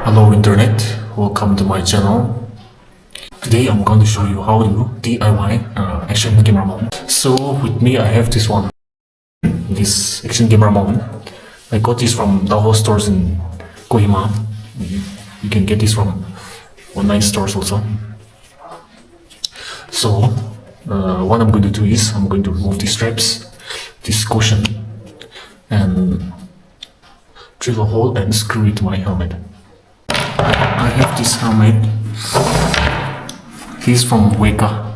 Hello internet, welcome to my channel. Today I'm going to show you how to DIY action camera mount. So with me I have this one, this action camera mount. I got this from Tahoe stores in Kohima. You can get this from online stores also. So what I'm going to do is I'm going to remove these straps, this cushion, and drill a hole and screw it to my helmet. I have this helmet. He's from Vega.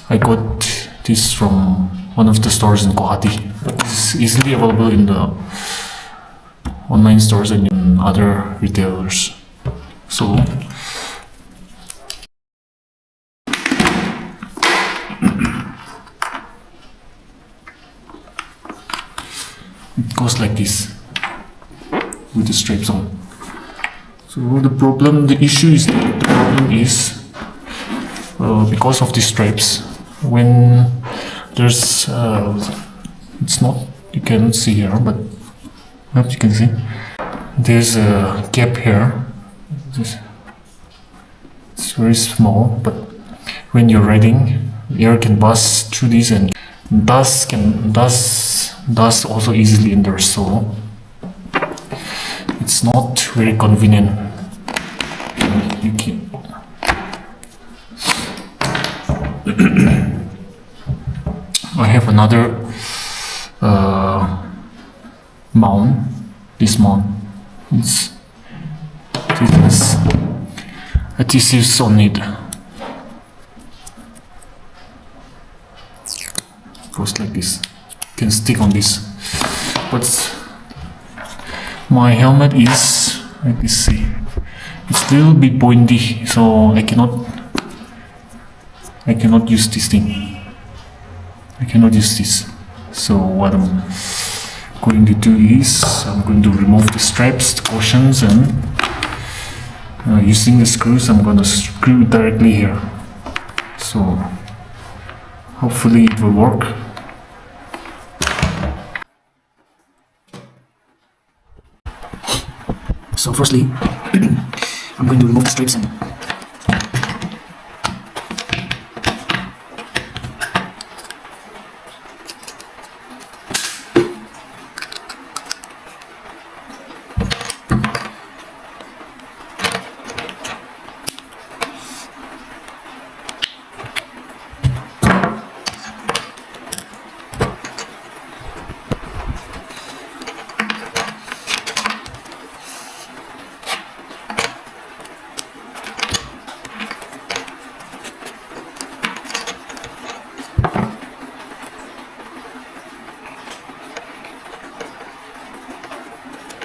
I got this from one of the stores in Guwahati. It's easily available in the online stores and in other retailers. So it goes like this with the straps on. So the issue is because of the stripes. When there's it's not, you cannot see here, but perhaps you can see there's a gap here. It's very small, but when you're riding, air can pass through this, and dust also easily enters. So it's not very convenient. You can I have another mount. This mount, this is adhesives on it. Goes like this. You can stick on this, but my helmet is like this. See, it's a little bit pointy, so I cannot use this thing. I cannot use this. So what I'm going to do is I'm going to remove the straps, the cushions, and using the screws I'm going to screw it directly here. So hopefully it will work. So firstly, I'm going to remove the straps and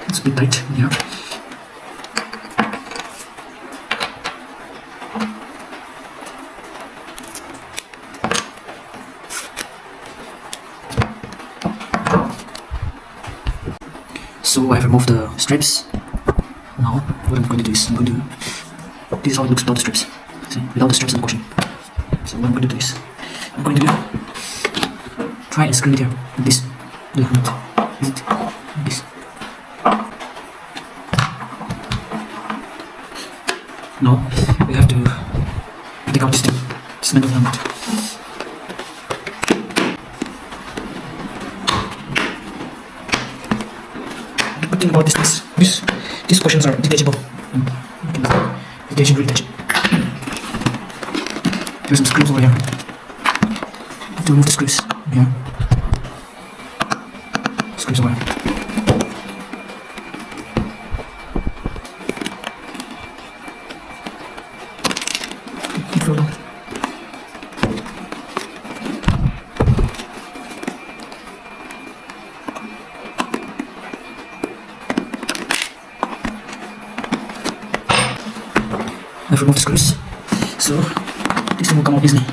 it's a bit tight here. So I've removed the straps. Now what I'm going to do is this is how it looks without the straps. See, without the straps and the cushion. So what I'm going to do is I'm going to try and screw it here like this. The helmet. Is it like this? No, we have to take out this thing, this metal helmet. The good thing about these cushions are detachable. Detachable. There's some screws over here. I have to remove the screws. Yeah. Screws over here. I've removed the screws, so this thing will come out easily.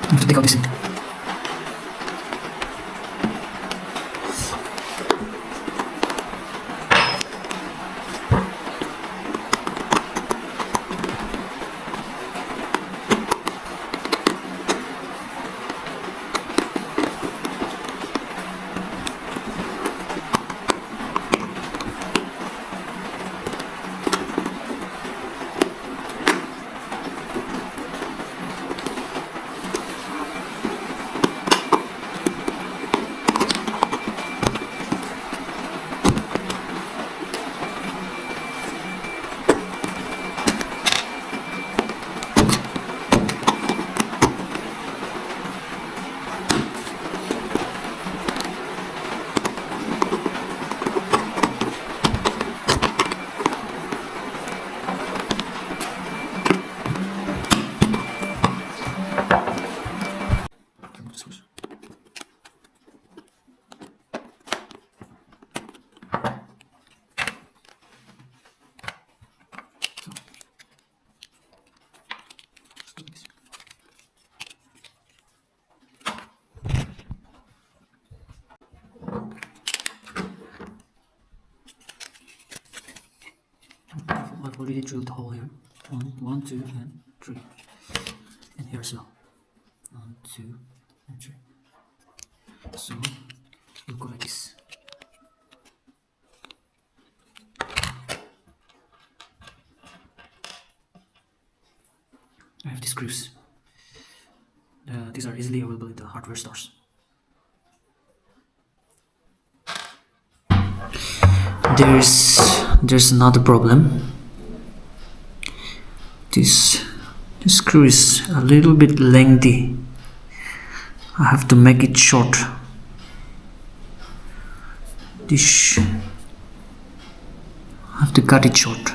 I have to take out this thing. already drilled the hole here. One, two, and three. And here as well. 1, 2, and 3. So we'll go like this. I have these screws. These are easily available in the hardware stores. There's another problem. This screw is a little bit lengthy. I have to make it short. I have to cut it short.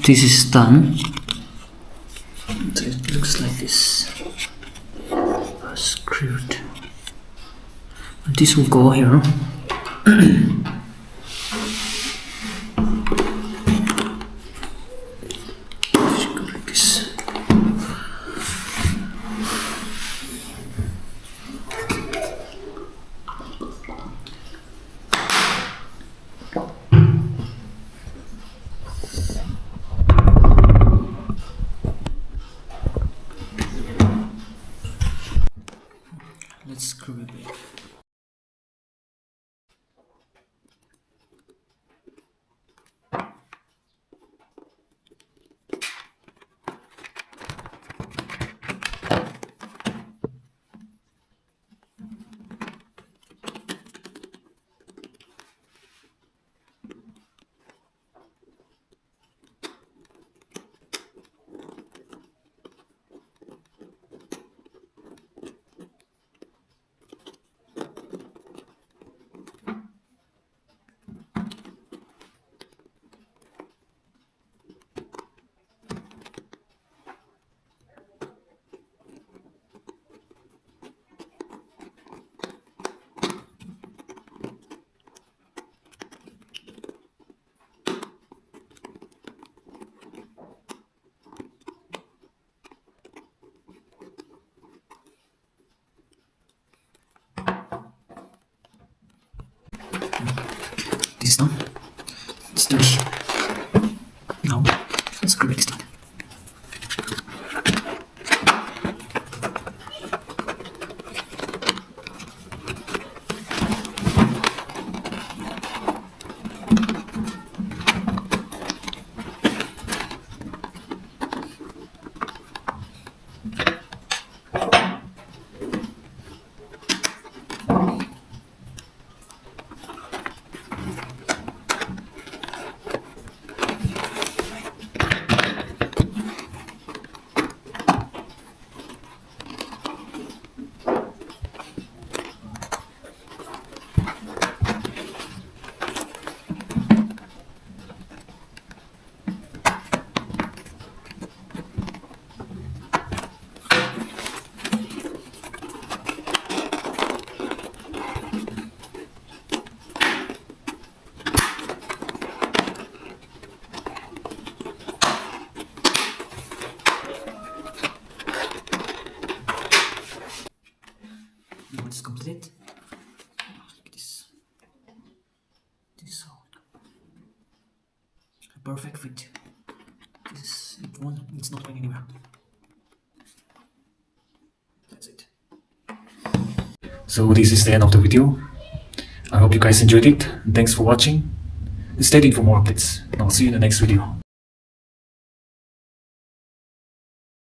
This is done. So it looks like this. Screwed. And this will go here. Go like this. dirty. Now, let's grab this time. Now it's completed. Look at this. This is how a perfect fit. It's not going anywhere. That's it. So this is the end of the video. I hope you guys enjoyed it. Thanks for watching. Stay tuned for more updates. I'll see you in the next video.